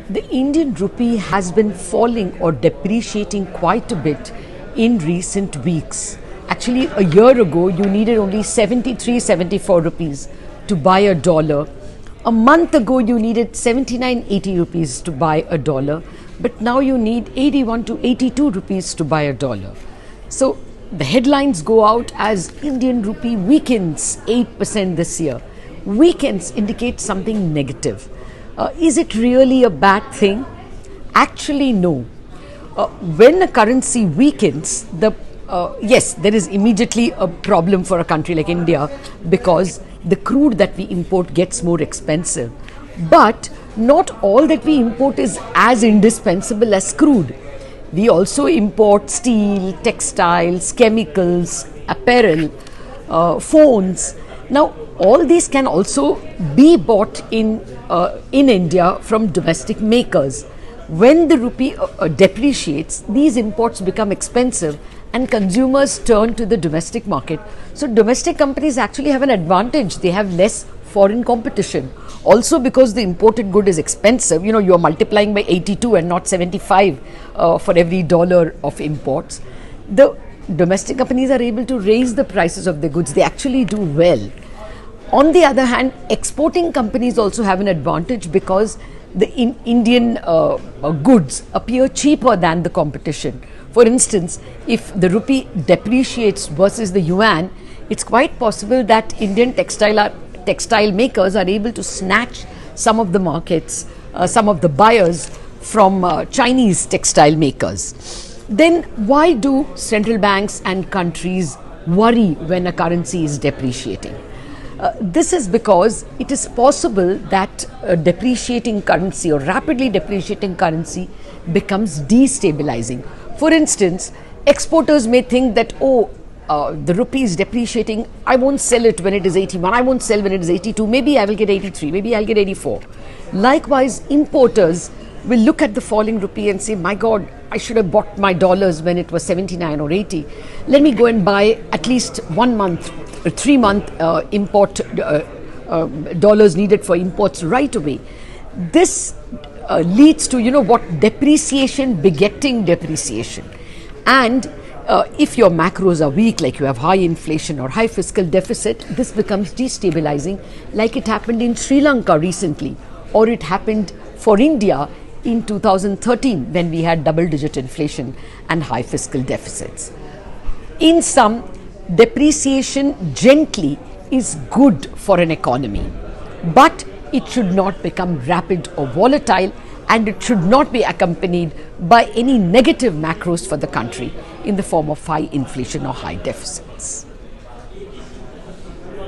The Indian rupee has been falling or depreciating quite a bit in recent weeks. Actually, a year ago, you needed only 73, 74 rupees to buy a dollar. A month ago, you needed 79, 80 rupees to buy a dollar. But now you need 81 to 82 rupees to buy a dollar. So the headlines go out as Indian rupee weakens 8% this year. Weakens indicate something negative. Is it really a bad thing? Actually, no. When a currency weakens, yes, there is immediately a problem for a country like India because the crude that we import gets more expensive. But not all that we import is as indispensable as crude. We also import steel, textiles, chemicals, apparel, phones. Now, all these can also be bought in India from domestic makers. When the rupee depreciates, these imports become expensive and consumers turn to the domestic market. So domestic companies actually have an advantage. They have less foreign competition. Also because the imported good is expensive, you are multiplying by 82 and not 75 for every dollar of imports. The domestic companies are able to raise the prices of the goods. They actually do well. On the other hand, exporting companies also have an advantage because the Indian goods appear cheaper than the competition. For instance, if the rupee depreciates versus the yuan, it's quite possible that Indian textile makers are able to snatch some of the markets, some of the buyers from Chinese textile makers. Then why do central banks and countries worry when a currency is depreciating? This is because it is possible that a depreciating currency or rapidly depreciating currency becomes destabilizing. For instance, exporters may think that, the rupee is depreciating, I won't sell it when it is 81, I won't sell when it is 82, maybe I will get 83, maybe I'll get 84. Likewise, importers will look at the falling rupee and say, my God, I should have bought my dollars when it was 79 or 80. Let me go and buy at least 1 month, 3 month import dollars needed for imports right away. This leads to, depreciation begetting depreciation. And if your macros are weak, like you have high inflation or high fiscal deficit, this becomes destabilizing, like it happened in Sri Lanka recently, or it happened for India in 2013 when we had double-digit inflation and high fiscal deficits. In sum, depreciation gently is good for an economy, but it should not become rapid or volatile, and it should not be accompanied by any negative macros for the country in the form of high inflation or high deficits.